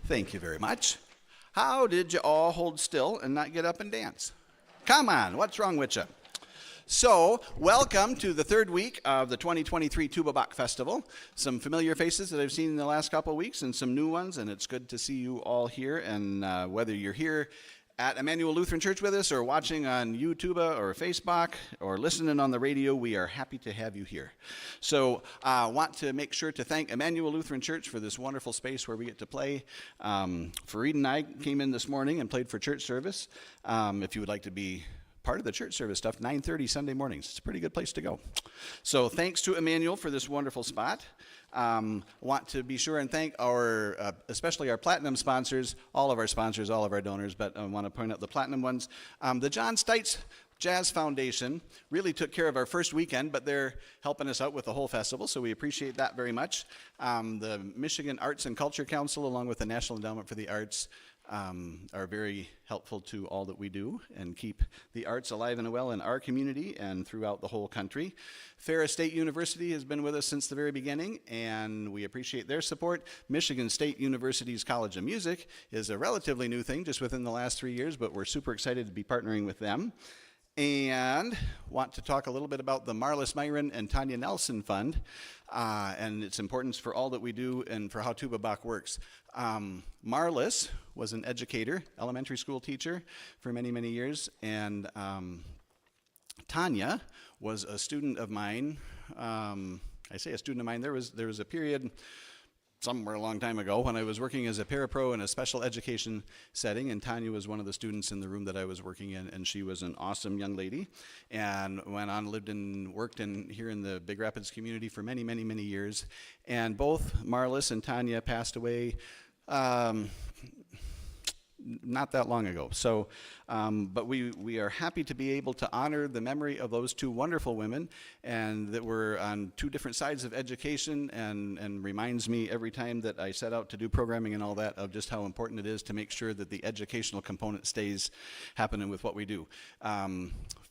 Thank you very much. How did you all hold still and not get up and dance? Come on, what's wrong with you? So, welcome to the third week of the 2023 Tuba Bach Festival. Some familiar faces that I've seen in the last couple of weeks and some new ones, and it's good to see you all here. And whether you're here at Emmanuel Lutheran Church with us or watching on YouTube or Facebook or listening on the radio, we are happy to have you here. So I want to make sure to thank Emmanuel Lutheran Church for this wonderful space where we get to play. Fareed and I came in this morning and played for church service. If you would like to be part of the church service stuff, 9:30 Sunday mornings. It's a pretty good place to go. So thanks to Emmanuel for this wonderful spot. Want to be sure and thank our, especially our platinum sponsors, all of our sponsors, all of our donors, but I want to point out the platinum ones. The John Stites Jazz Foundation really took care of our first weekend, but they're helping us out with the whole festival, so we appreciate that very much. The Michigan Arts and Culture Council, along with the National Endowment for the Arts, are very helpful to all that we do and keep the arts alive and well in our community and throughout the whole country. Ferris State University has been with us since the very beginning, and we appreciate their support. Michigan State University's College of Music is a relatively new thing, just within the last 3 years, but we're super excited to be partnering with them. And want to talk a little bit about the Marlis Myron and Tanya Nelson Fund and its importance for all that we do and for how Tuba Bach works. Marlis was an educator, elementary school teacher for many, many years, and Tanya was a student of mine. I say a student of mine, there was a period somewhere a long time ago when I was working as a parapro in a special education setting, and Tanya was one of the students in the room that I was working in, and she was an awesome young lady and went on, lived and worked here in the Big Rapids community for many, many, many years. And both Marlis and Tanya passed away not that long ago. So, but we are happy to be able to honor the memory of those two wonderful women, and that were on two different sides of education, and reminds me every time that I set out to do programming and all that of just how important it is to make sure that the educational component stays happening with what we do.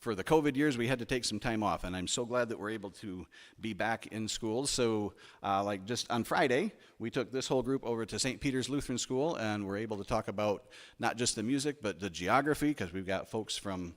For the COVID years, we had to take some time off, and I'm so glad that we're able to be back in schools. So like just on Friday, we took this whole group over to St. Peter's Lutheran School, and we're able to talk about not just the music, but the geography, because we've got folks from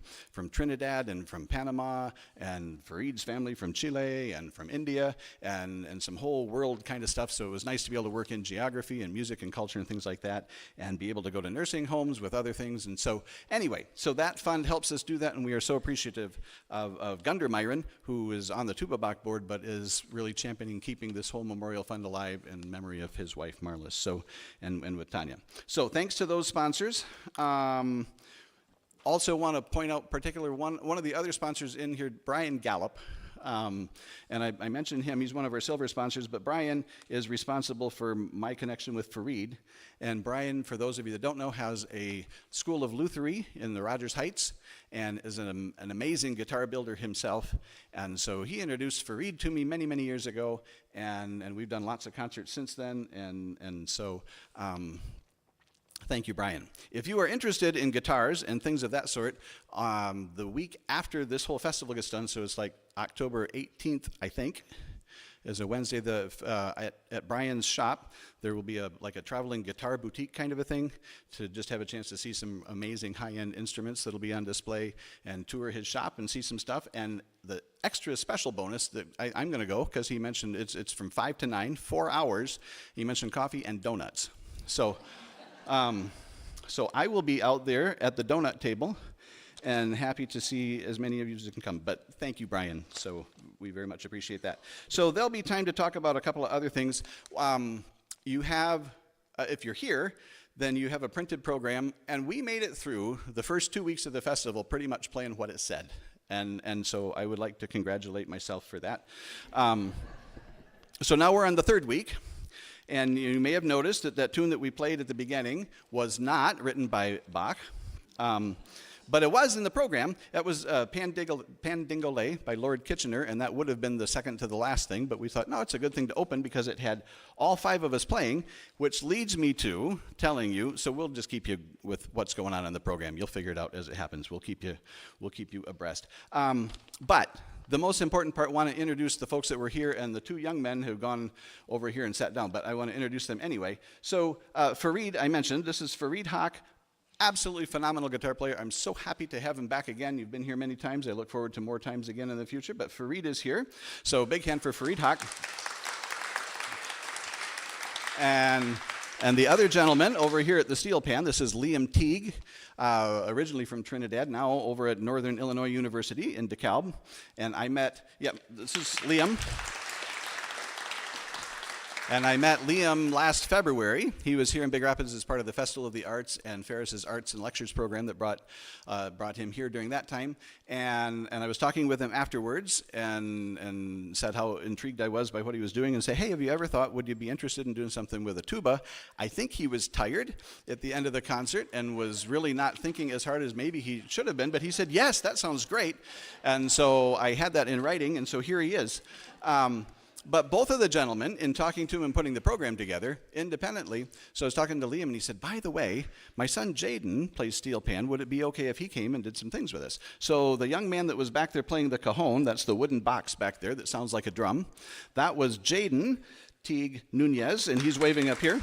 Trinidad and from Panama, and Fareed's family from Chile and from India, and some whole world kind of stuff. So it was nice to be able to work in geography and music and culture and things like that, and be able to go to nursing homes with other things. And so anyway, so that fund helps us do that, and we are so appreciative of Gunder Myron, who is on the Tuba Bach board, but is really championing keeping this whole memorial fund alive in memory of his wife Marlis, so, and with Tanya. So thanks to those sponsors. Also want to point out particular one of the other sponsors in here, Brian Gallup. And I mentioned him, he's one of our silver sponsors, but Brian is responsible for my connection with Fareed. And Brian, for those of you that don't know, has a School of Luthery in the Rogers Heights, and is an amazing guitar builder himself. And so he introduced Fareed to me many, many years ago, and we've done lots of concerts since then, and so thank you, Brian. If you are interested in guitars and things of that sort, the week after this whole festival gets done, so it's like October 18th, I think, is a Wednesday, at Brian's shop, there will be like a traveling guitar boutique kind of a thing to just have a chance to see some amazing high-end instruments that'll be on display, and tour his shop and see some stuff. And the extra special bonus that I'm going to go, because he mentioned it's from 5 to 9, 4 hours. He mentioned coffee and donuts. So I will be out there at the donut table, and happy to see as many of you as can come. But thank you, Brian. So we very much appreciate that. So there'll be time to talk about a couple of other things. You have, if you're here, then you have a printed program, and we made it through the first 2 weeks of the festival pretty much playing what it said. And so I would like to congratulate myself for that. So now we're on the third week. And you may have noticed that that tune that we played at the beginning was not written by Bach, but it was in the program. That was Pandingole by Lord Kitchener, and that would have been the second to the last thing, but we thought, no, it's a good thing to open because it had all 5 of us playing, which leads me to telling you, so we'll just keep you with what's going on in the program. You'll figure it out as it happens. We'll keep you abreast. But the most important part, I want to introduce the folks that were here and the 2 young men who've gone over here and sat down, but I want to introduce them anyway. So Fareed, I mentioned, this is Fareed Haque, Absolutely phenomenal guitar player. I'm so happy to have him back again. You've been here many times. I look forward to more times again in the future. But Farid is here. So big hand for Farid Haque. And the other gentleman over here at the Steelpan, this is Liam Teague, originally from Trinidad, now over at Northern Illinois University in DeKalb. And I met, this is Liam. And I met Liam last February. He was here in Big Rapids as part of the Festival of the Arts and Ferris's Arts and Lectures program that brought him here during that time. And I was talking with him afterwards and said how intrigued I was by what he was doing and say, hey, have you ever thought, would you be interested in doing something with a tuba? I think he was tired at the end of the concert and was really not thinking as hard as maybe he should have been, but he said, yes, that sounds great. And so I had that in writing, and so here he is. But both of the gentlemen, in talking to him and putting the program together independently, so I was talking to Liam and he said, by the way, my son Jaden plays steel pan. Would it be okay if he came and did some things with us? So the young man that was back there playing the cajon, that's the wooden box back there that sounds like a drum, that was Jaden Teague Nunez, and he's waving up here.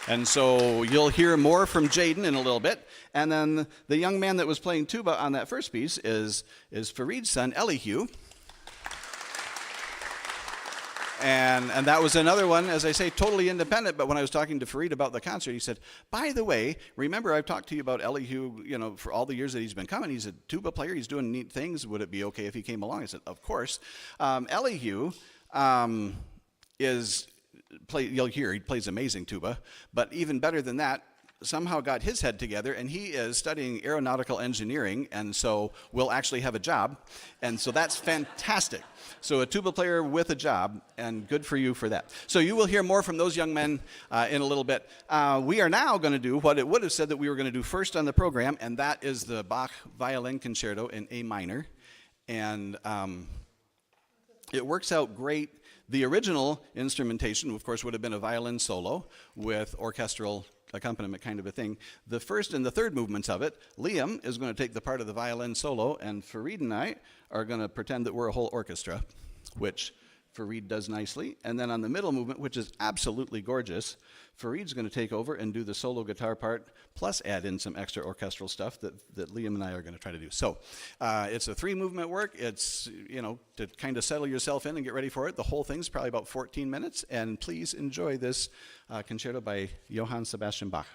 And so you'll hear more from Jaden in a little bit. And then the young man that was playing tuba on that first piece is Farid's son, Elihu. And that was another one, as I say, totally independent. But when I was talking to Farid about the concert, he said, by the way, remember I've talked to you about Elihu, for all the years that he's been coming. He's a tuba player. He's doing neat things. Would it be okay if he came along? I said, of course. Elihu you'll hear, he plays amazing tuba. But even better than that, somehow got his head together, and he is studying aeronautical engineering, and so will actually have a job. And so that's fantastic. So a tuba player with a job, and good for you for that. So you will hear more from those young men in a little bit. We are now going to do what it would have said that we were going to do first on the program, and that is the Bach Violin Concerto in A minor. And it works out great. The original instrumentation, of course, would have been a violin solo with orchestral accompaniment kind of a thing. The first and the third movements of it, Liam is going to take the part of the violin solo, and Farid and I are going to pretend that we're a whole orchestra, which Farid does nicely. And then on the middle movement, which is absolutely gorgeous, Farid's going to take over and do the solo guitar part, plus add in some extra orchestral stuff that Liam and I are going to try to do. So it's a 3-movement work. It's, to kind of settle yourself in and get ready for it. The whole thing's probably about 14 minutes. And please enjoy this concerto by Johann Sebastian Bach.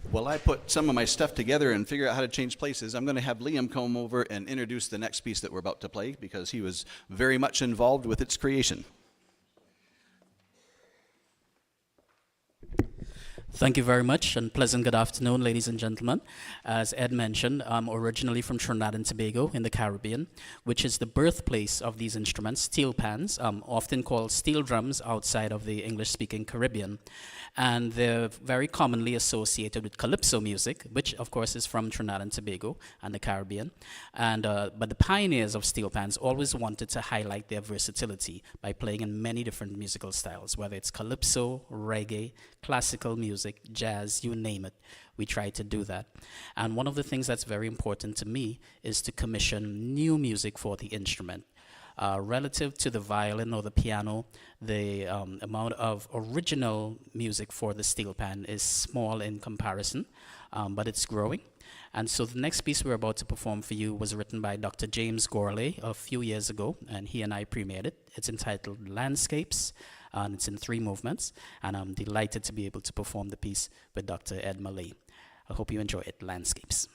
While I put some of my stuff together and figure out how to change places, I'm going to have Liam come over and introduce the next piece that we're about to play because he was very much involved with its creation. Thank you very much, and pleasant good afternoon, ladies and gentlemen. As Ed mentioned, I'm originally from Trinidad and Tobago in the Caribbean, which is the birthplace of these instruments, steelpans, often called steel drums outside of the English-speaking Caribbean. And they're very commonly associated with calypso music, which of course is from Trinidad and Tobago and the Caribbean. And but the pioneers of steelpans always wanted to highlight their versatility by playing in many different musical styles, whether it's calypso, reggae, classical music, jazz, you name it. We try to do that. And one of the things that's very important to me is to commission new music for the instrument. Relative to the violin or the piano, the amount of original music for the steelpan is small in comparison, but it's growing. And so the next piece we're about to perform for you was written by Dr. James Gourlay a few years ago, and he and I premiered it. It's entitled Landscapes, and it's in 3 movements, and I'm delighted to be able to perform the piece with Dr. Ed Mallett. I hope you enjoy it, Landscapes.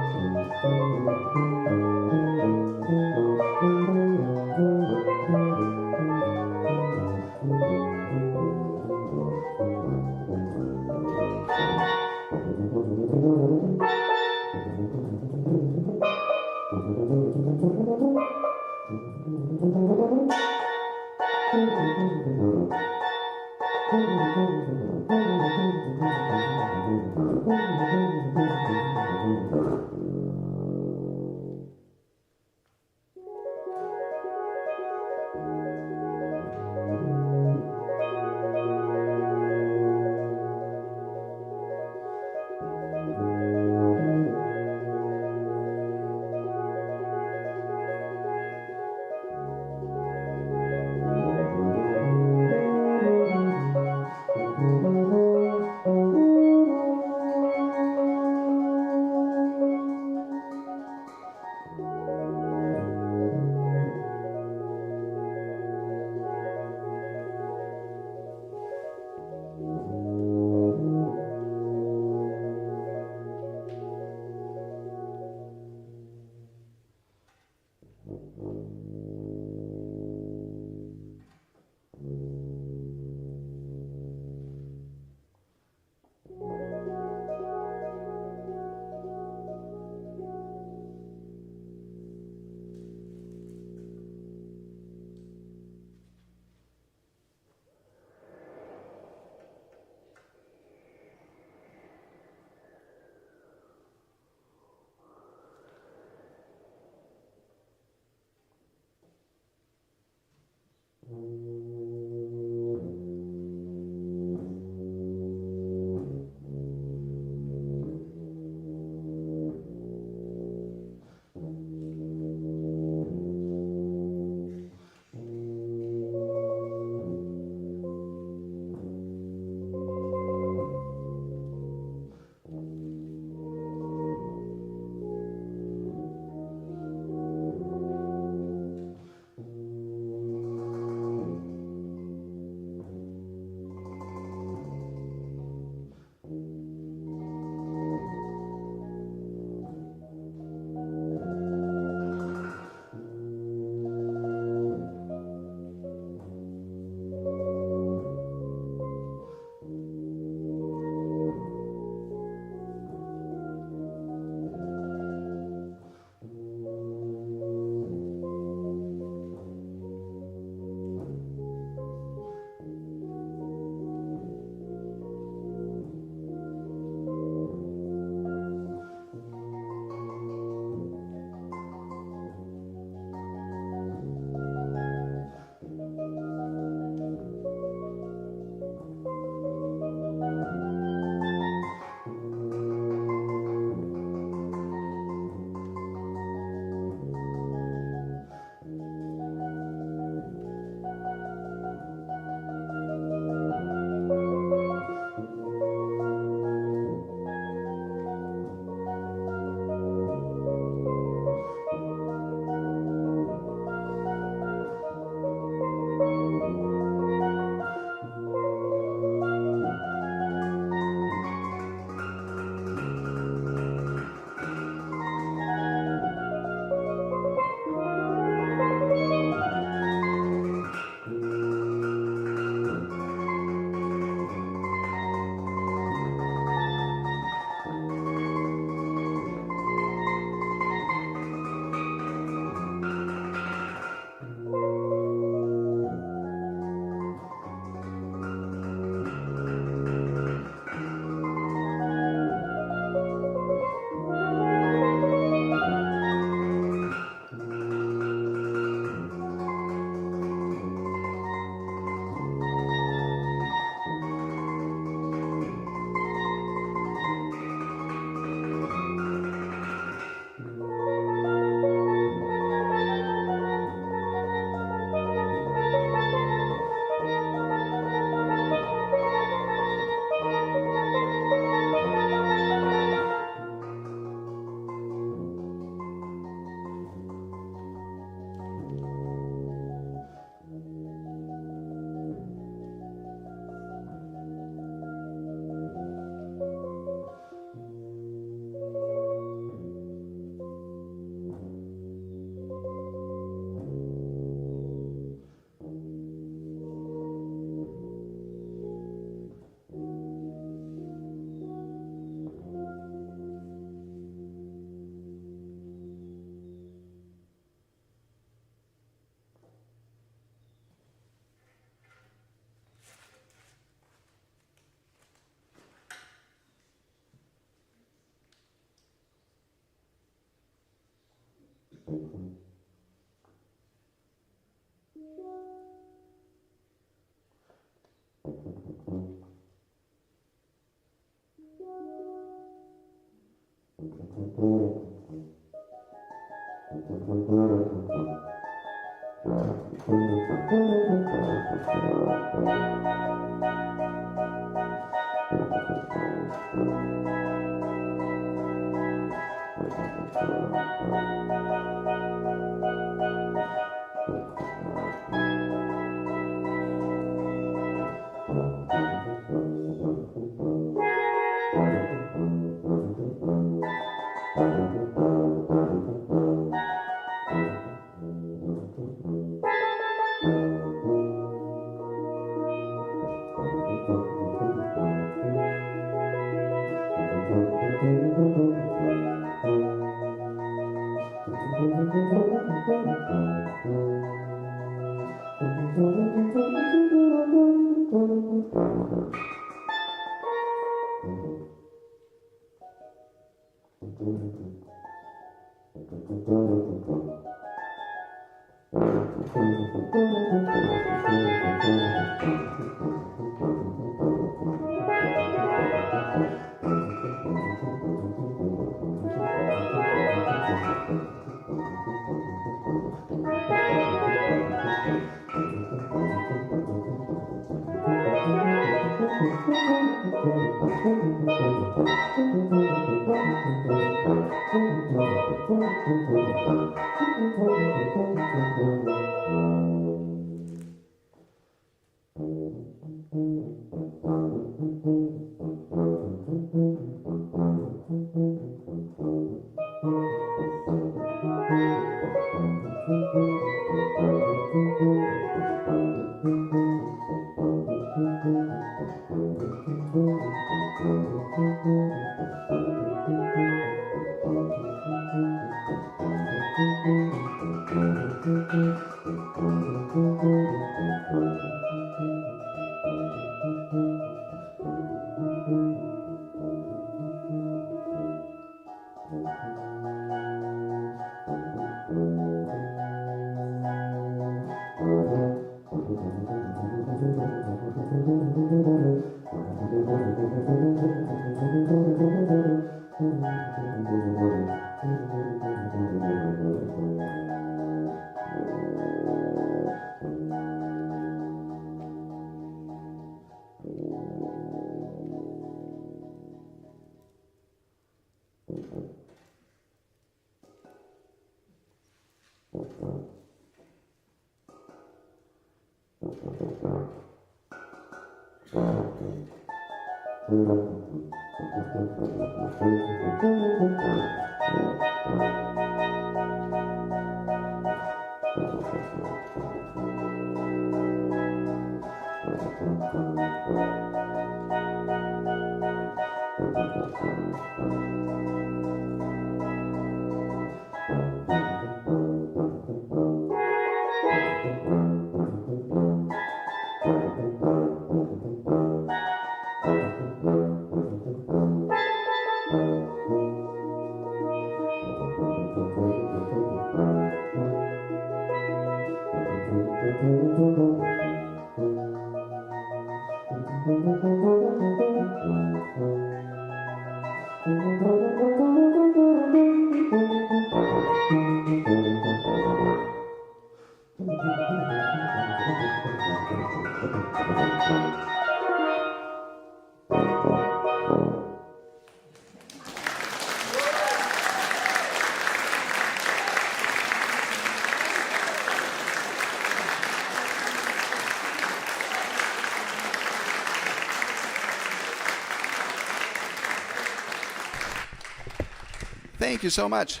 Thank you so much.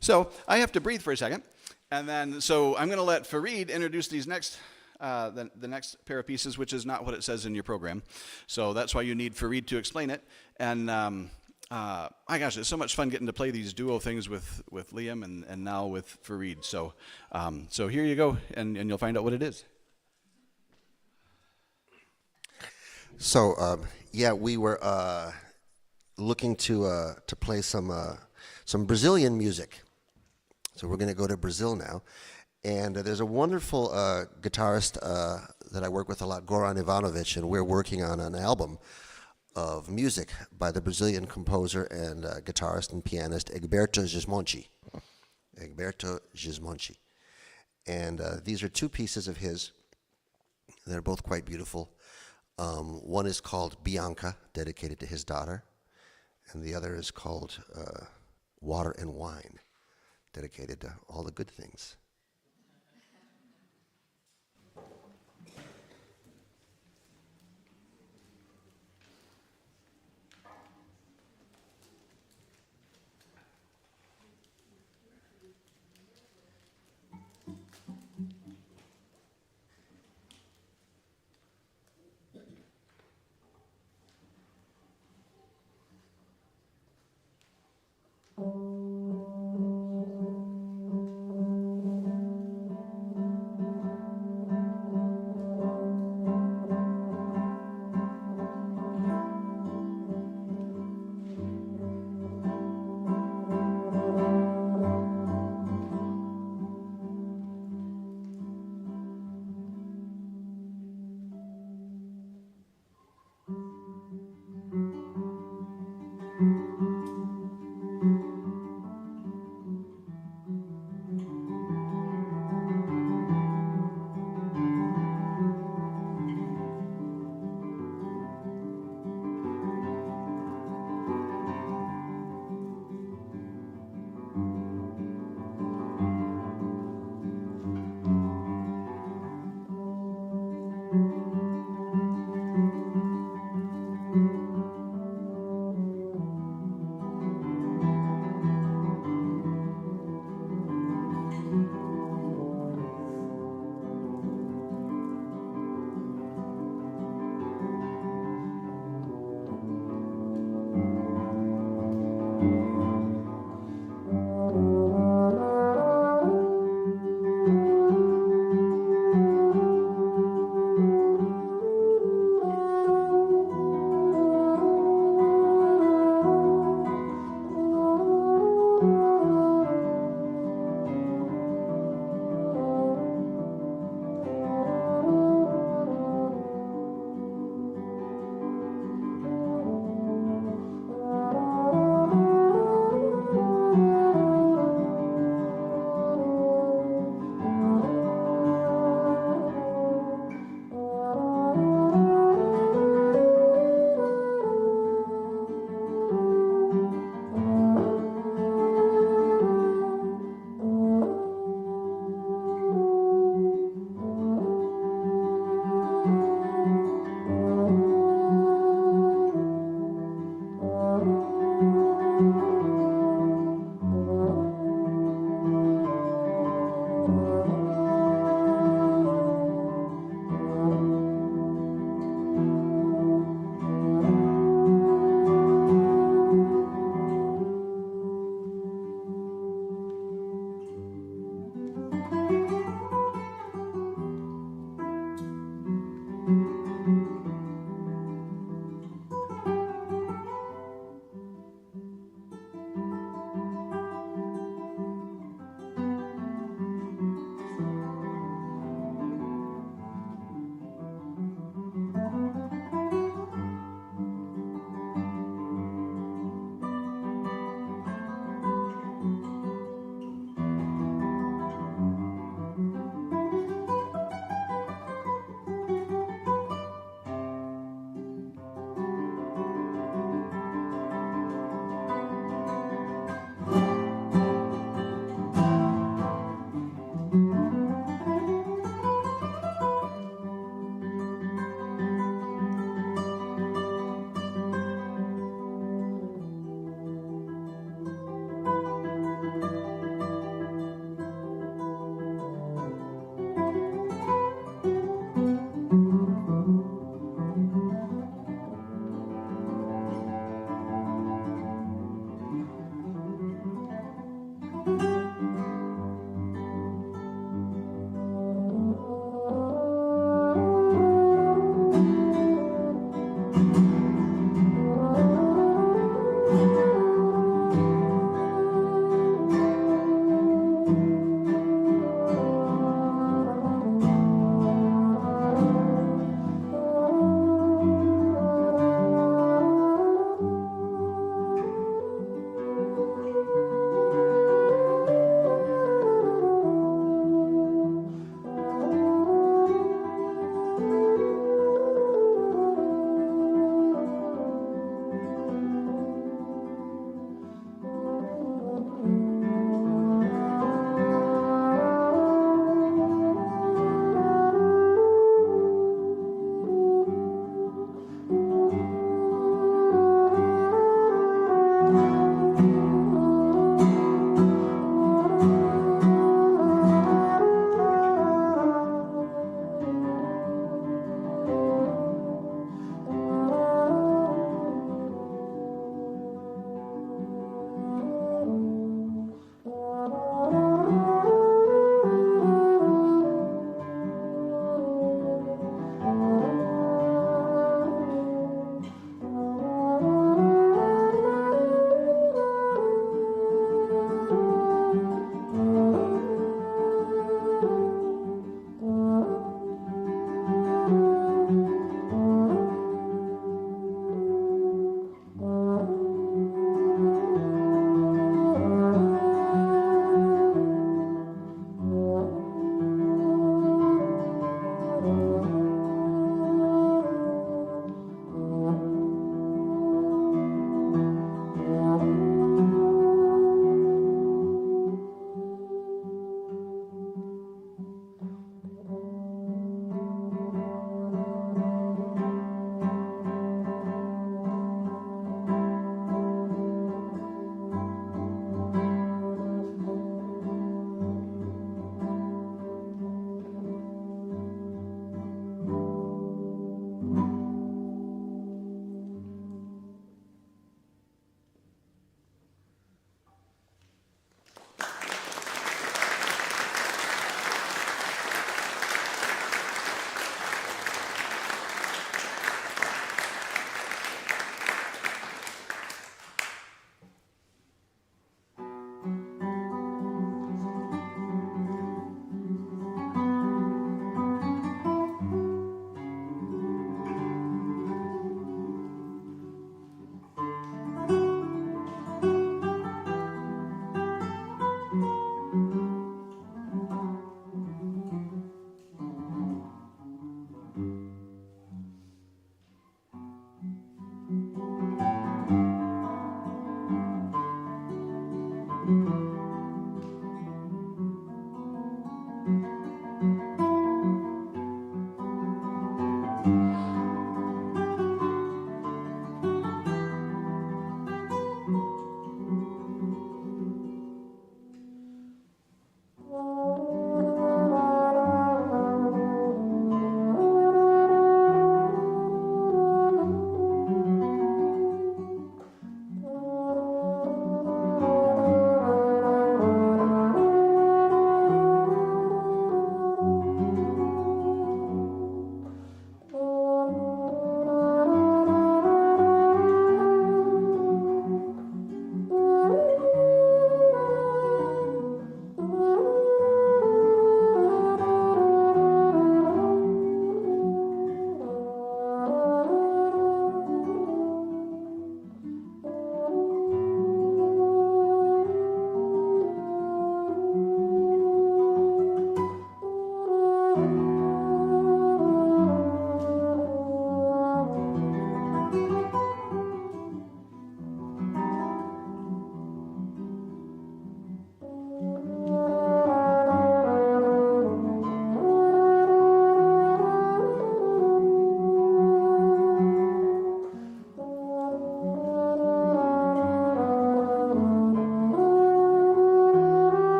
So I have to breathe for a second, and then so I'm going to let Fareed introduce these next the next pair of pieces, which is not what it says in your program. So that's why you need Fareed to explain it. And my gosh, it's so much fun getting to play these duo things with Liam and now with Fareed. So so here you go, and you'll find out what it is. So yeah, we were looking to play some some Brazilian music. So we're going to go to Brazil now. And there's a wonderful guitarist that I work with a lot, Goran Ivanovic, and we're working on an album of music by the Brazilian composer and guitarist and pianist Egberto Gismonti. Egberto Gismonti. And these are two pieces of his. They're both quite beautiful. One is called Bianca, dedicated to his daughter, and the other is called Water and Wine, dedicated to all the good things.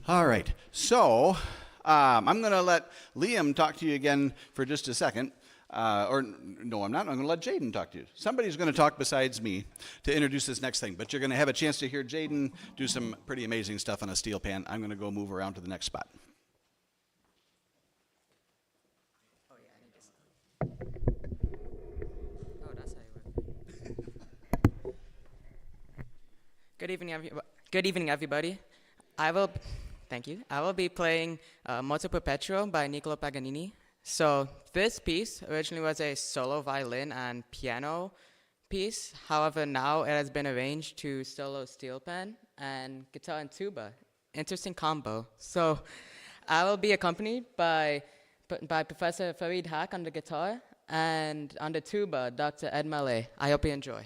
All right. So I'm going to let Liam talk to you again for just a second. No, I'm not. I'm going to let Jaden talk to you. Somebody's going to talk besides me to introduce this next thing. But you're going to have a chance to hear Jaden do some pretty amazing stuff on a steel pan. I'm going to go move around to the next spot. Oh, yeah, I need this. Oh, that's how you work. Good evening, everybody. Thank you. I will be playing Moto Perpetuo by Niccolo Paganini. So this piece originally was a solo violin and piano piece. However, now it has been arranged to solo steel pan and guitar and tuba. Interesting combo. So I will be accompanied by Professor Farid Haque on the guitar and on the tuba, Dr. Ed Mallett. I hope you enjoy.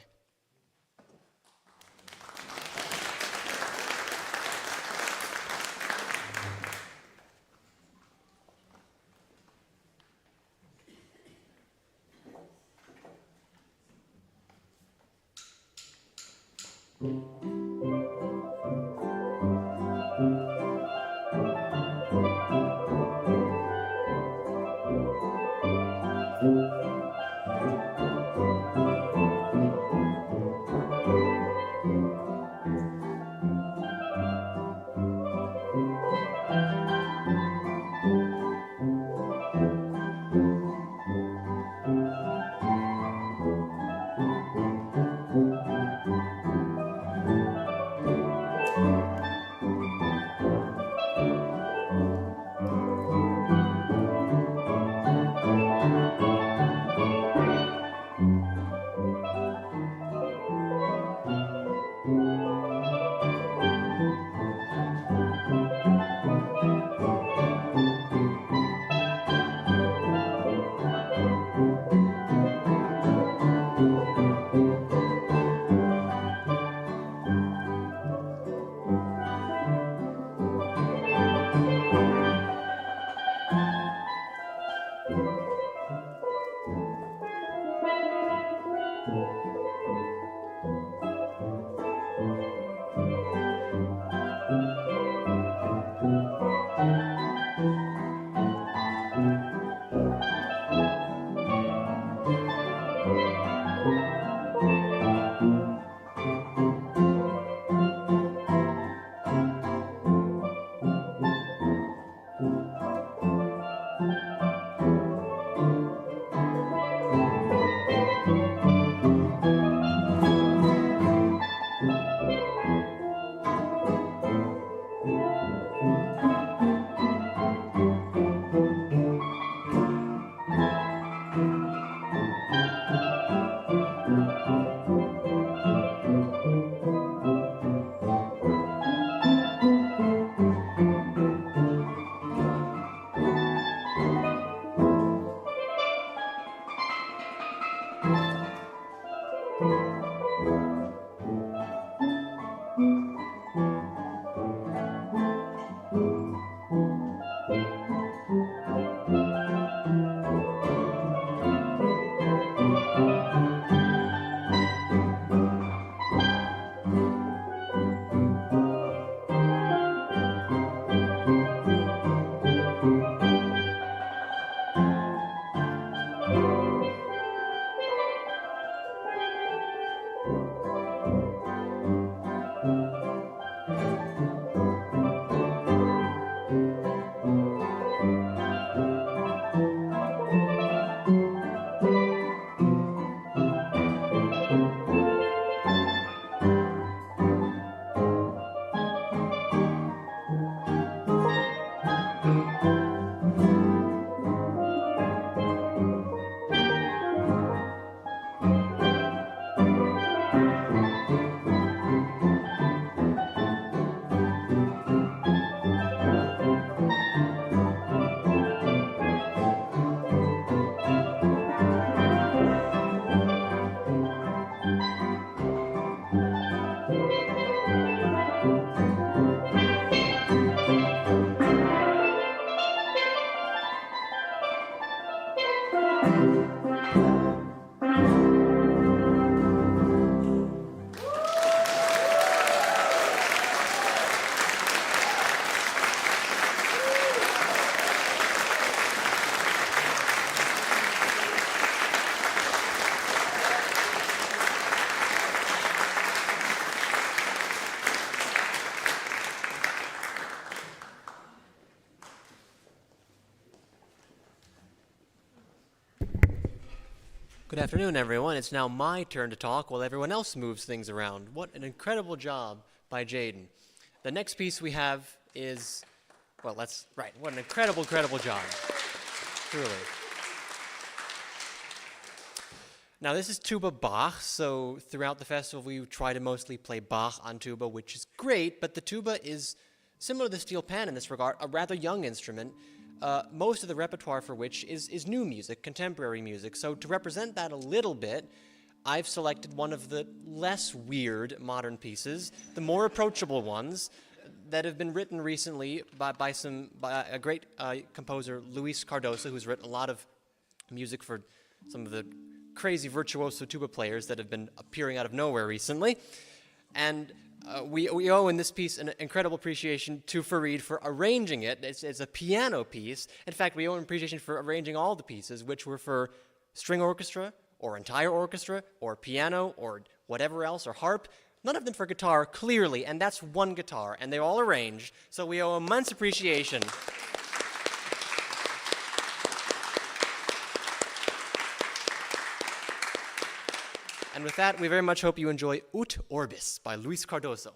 Good afternoon, everyone. It's now my turn to talk while everyone else moves things around. What an incredible job by Jaden. The next piece we have is, well, that's right. What an incredible job. Truly. Now, this is Tuba Bach, so throughout the festival we try to mostly play Bach on tuba, which is great, but the tuba is similar to the Steelpan in this regard, a rather young instrument, most of the repertoire for which is new music, contemporary music. So to represent that a little bit, I've selected one of the less weird modern pieces, the more approachable ones that have been written recently by a great composer, Luis Cardoso, who's written a lot of music for some of the crazy virtuoso tuba players that have been appearing out of nowhere recently. And we owe in this piece an incredible appreciation to Farid for arranging it. It's a piano piece. In fact, we owe an appreciation for arranging all the pieces, which were for string orchestra, or entire orchestra, or piano, or whatever else, or harp. None of them for guitar, clearly, and that's one guitar, and they're all arranged, so we owe immense appreciation. And with that, we very much hope you enjoy Ut Orbis by Luis Cardoso.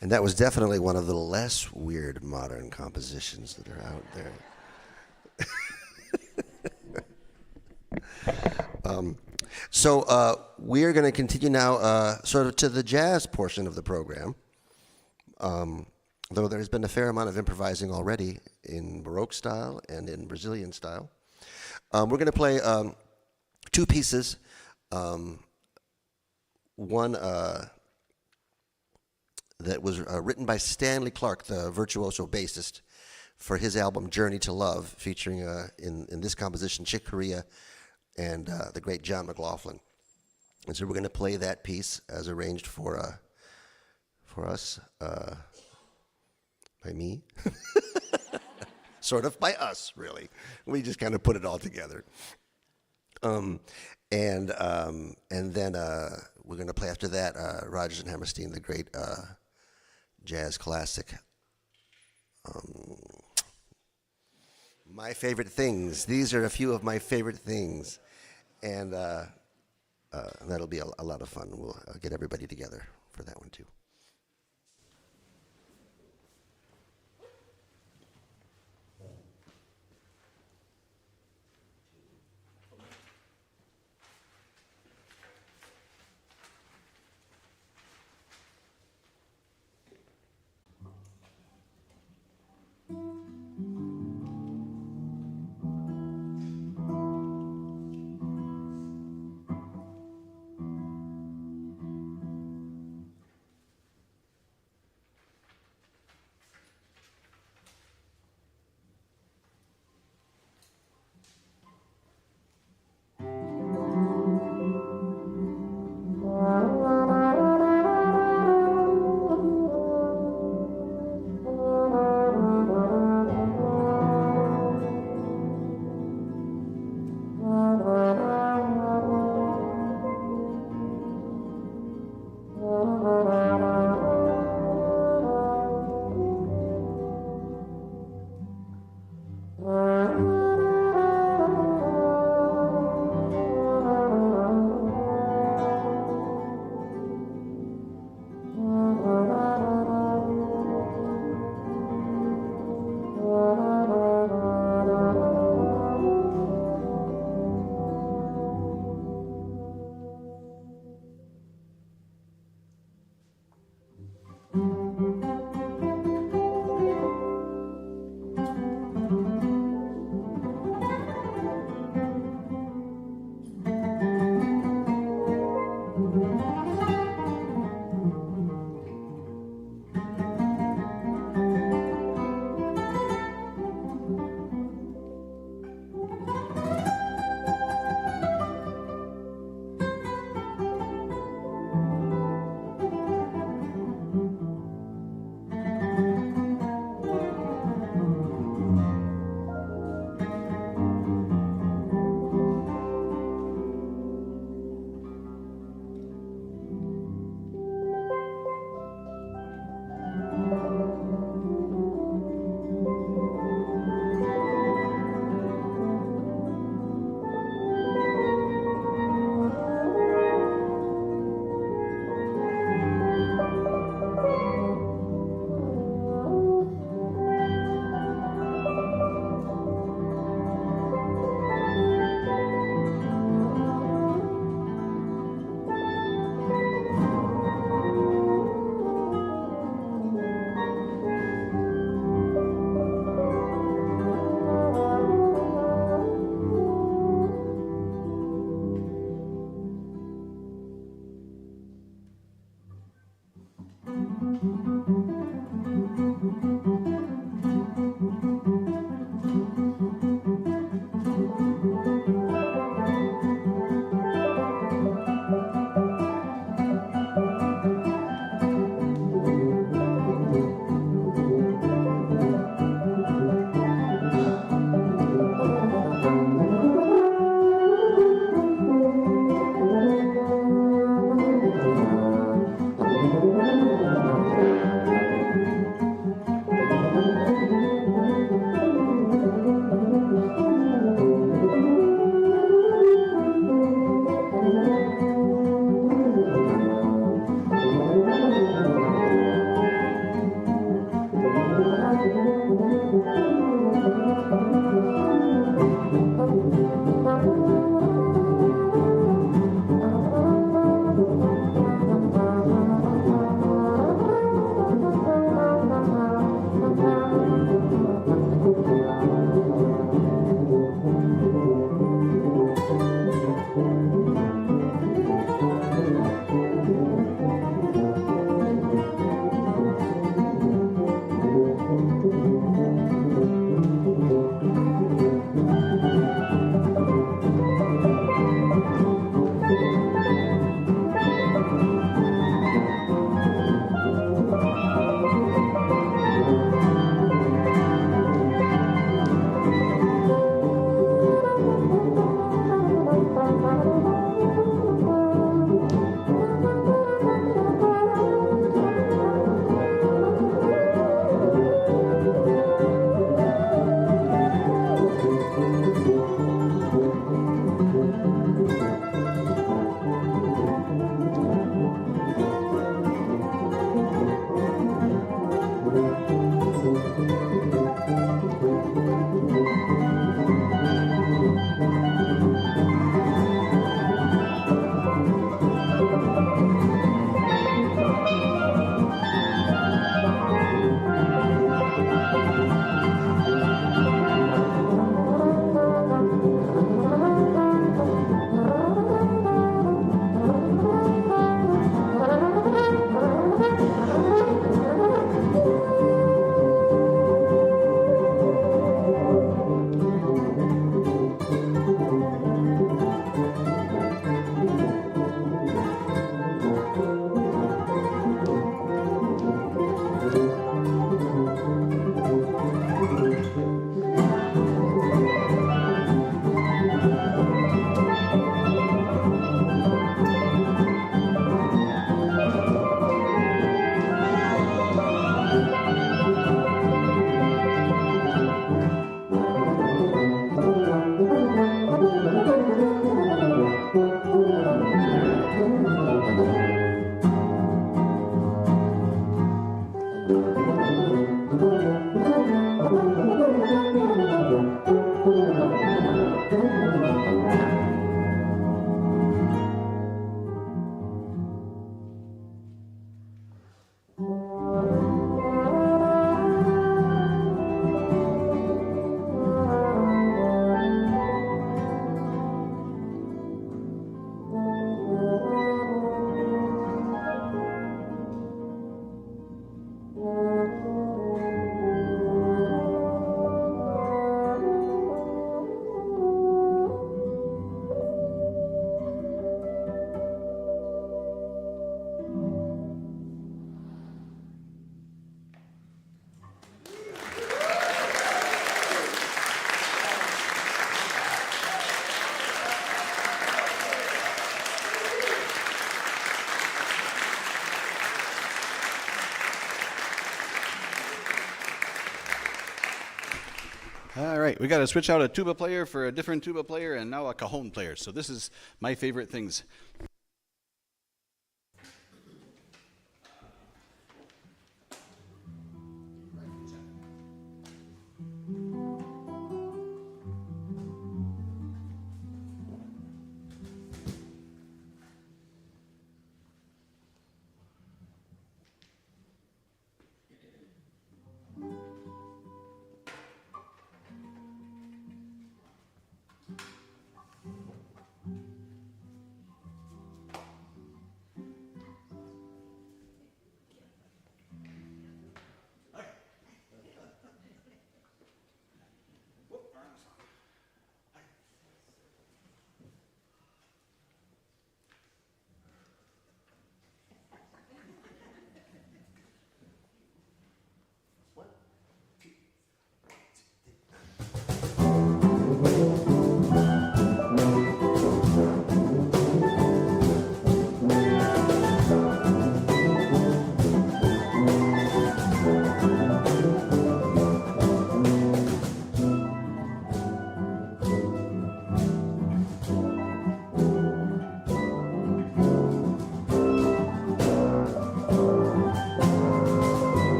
And that was definitely one of the less weird modern compositions that are out there. So we are going to continue now sort of to the jazz portion of the program. Though there's been a fair amount of improvising already in Baroque style and in Brazilian style. We're going to play two pieces. One that was written by Stanley Clarke, the virtuoso bassist, for his album Journey to Love, featuring in this composition Chick Corea and the great John McLaughlin. And so we're going to play that piece as arranged for us, by me. Sort of by us, really. We just kind of put it all together. And then we're going to play after that Rodgers and Hammerstein, the great jazz classic. My favorite things. These are a few of my favorite things, and that'll be a lot of fun. We'll get everybody together for that one too. All right, we got to switch out a tuba player for a different tuba player and now a cajon player. So this is my favorite things.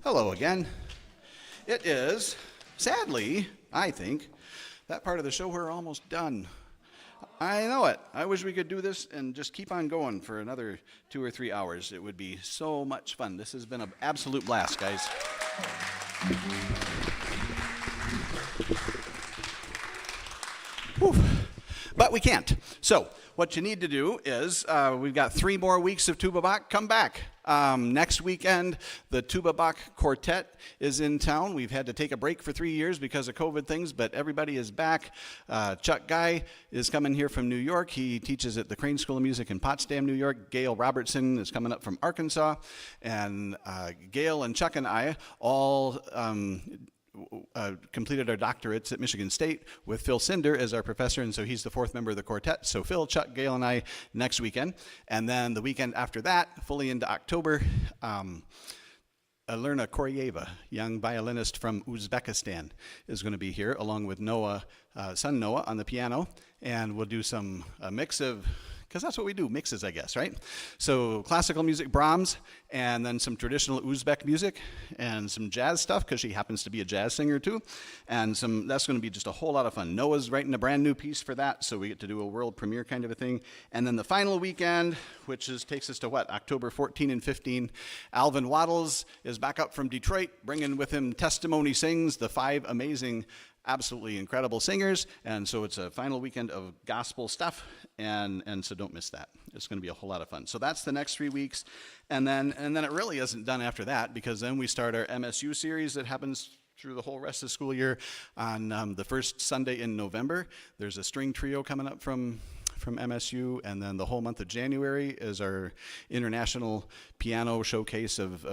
Hello again. It is, sadly, I think, that part of the show we're almost done. I know it. I wish we could do this and just keep on going for another 2 or 3 hours. It would be so much fun. This has been an absolute blast, guys. Whew. But we can't. So what you need to do is, we've got 3 more weeks of Tuba Bach. Come back. Next weekend, the Tuba Bach Quartet is in town. We've had to take a break for 3 years because of COVID things, but everybody is back. Chuck Guy is coming here from New York. He teaches at the Crane School of Music in Potsdam, New York. Gail Robertson is coming up from Arkansas. And Gail and Chuck and I all completed our doctorates at Michigan State with Phil Cinder as our professor, and so he's the 4th member of the quartet. So Phil, Chuck, Gail, and I next weekend. And then the weekend after that, fully into October, Alerna Koryeva, young violinist from Uzbekistan, is going to be here, along with Noah, son Noah, on the piano. And we'll do a mix of, because that's what we do, mixes, I guess, right? So classical music, Brahms, and then some traditional Uzbek music, and some jazz stuff, because she happens to be a jazz singer too. And that's going to be just a whole lot of fun. Noah's writing a brand new piece for that, so we get to do a world premiere kind of a thing. And then the final weekend, which takes us to what, October 14 and 15, Alvin Waddles is back up from Detroit, bringing with him Testimony Sings, the 5 amazing, absolutely incredible singers. And so it's a final weekend of gospel stuff, and so don't miss that. It's going to be a whole lot of fun. So that's the next 3 weeks, and then it really isn't done after that, because then we start our MSU series that happens through the whole rest of the school year. On the first Sunday in November, there's a string trio coming up from MSU, and then the whole month of January is our international piano showcase of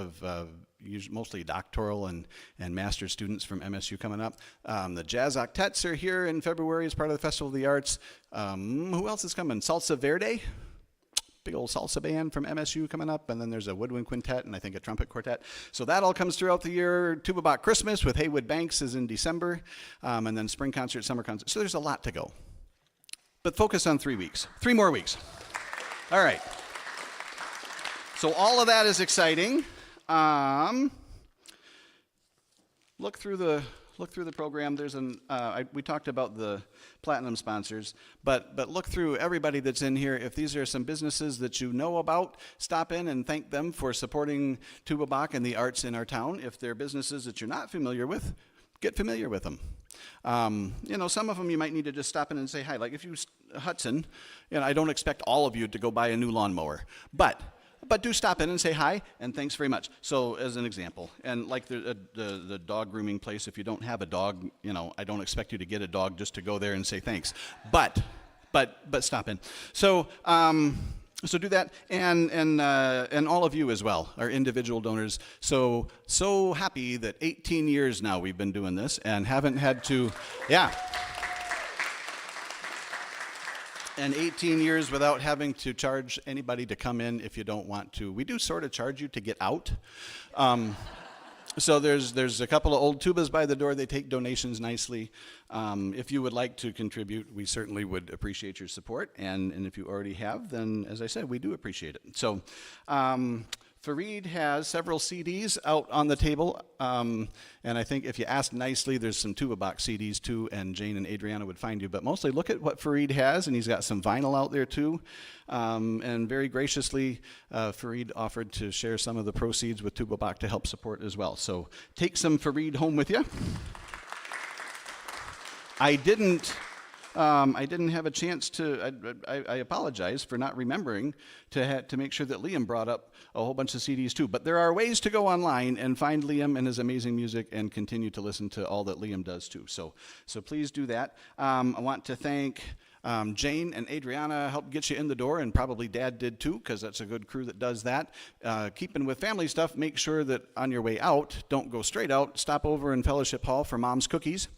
mostly doctoral and master's students from MSU coming up. The Jazz Octets are here in February as part of the Festival of the Arts. Who else is coming? Salsa Verde, big old salsa band from MSU coming up, and then there's a woodwind quintet and I think a trumpet quartet. So that all comes throughout the year. Tuba Bach Christmas with Haywood Banks is in December, and then spring concert, summer concert. So there's a lot to go. But focus on 3 weeks. 3 more weeks. All right. So all of that is exciting. Look through the program. There's we talked about the platinum sponsors, but look through everybody that's in here. If these are some businesses that you know about, stop in and thank them for supporting Tuba Bach and the arts in our town. If they're businesses that you're not familiar with, get familiar with them. Some of them you might need to just stop in and say hi. Like if you, Hudson, I don't expect all of you to go buy a new lawnmower, but but do stop in and say hi, and thanks very much. So as an example, and like the dog grooming place, if you don't have a dog, I don't expect you to get a dog just to go there and say thanks. But stop in. So so do that, and all of you as well, our individual donors. So happy that 18 years now we've been doing this and haven't had to, yeah. And 18 years without having to charge anybody to come in if you don't want to. We do sort of charge you to get out. So there's a couple of old tubas by the door. They take donations nicely. If you would like to contribute, we certainly would appreciate your support. And if you already have, then as I said, we do appreciate it. So Fareed has several CDs out on the table. And I think if you ask nicely, there's some Tuba Bach CDs too, and Jane and Adriana would find you. But mostly look at what Fareed has, and he's got some vinyl out there too. And very graciously, Fareed offered to share some of the proceeds with Tuba Bach to help support as well. So take some Fareed home with you. I didn't have a chance to, I apologize for not remembering to make sure that Liam brought up a whole bunch of CDs too. But there are ways to go online and find Liam and his amazing music and continue to listen to all that Liam does too. So please do that. I want to thank Jane and Adriana helped get you in the door, and probably Dad did too, because that's a good crew that does that. Keeping with family stuff, make sure that on your way out, don't go straight out, stop over in Fellowship Hall for Mom's Cookies,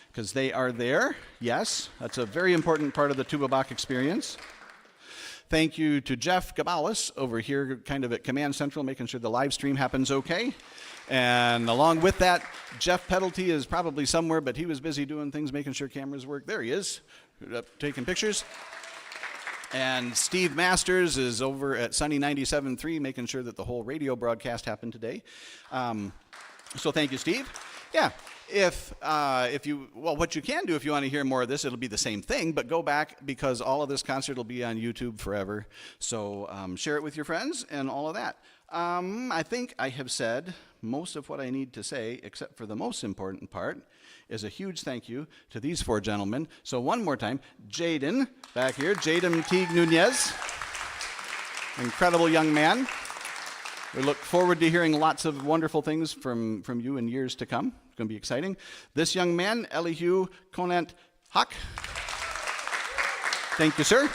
because they are there. Yes, that's a very important part of the Tuba Bach experience. Thank you to Jeff Gabalis over here kind of at Command Central, making sure the live stream happens okay. And along with that, Jeff Peddlety is probably somewhere, but he was busy doing things, making sure cameras work. There he is, taking pictures. And Steve Masters is over at Sunny 97.3, making sure that the whole radio broadcast happened today. So thank you, Steve. Yeah. What you can do if you want to hear more of this, it'll be the same thing, but go back, because all of this concert will be on YouTube forever. So share it with your friends and all of that. I think I have said most of what I need to say, except for the most important part, is a huge thank you to these four gentlemen. So one more time, Jaden, back here, Liam Teague Nunez, incredible young man. We look forward to hearing lots of wonderful things from you in years to come. It's going to be exciting. This young man, Elihu Conant Haque. Thank you, sir.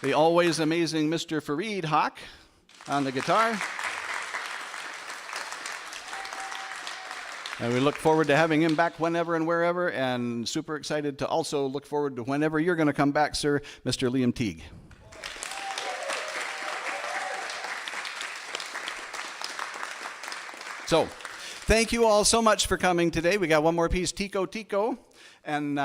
The always amazing Mr. Fareed Haque on the guitar. And we look forward to having him back whenever and wherever, and super excited to also look forward to whenever you're going to come back, sir, Mr. Liam Teague. So, thank you all so much for coming today. We got one more piece, Tico Tico, and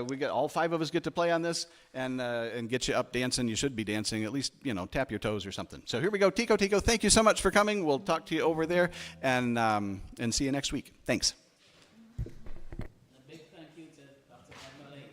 we got all five of us get to play on this and get you up dancing. You should be dancing, at least, tap your toes or something. So here we go, Tico Tico. Thank you so much for coming. We'll talk to you over there, and see you next week. Thanks. A big thank you to Dr. Mallett.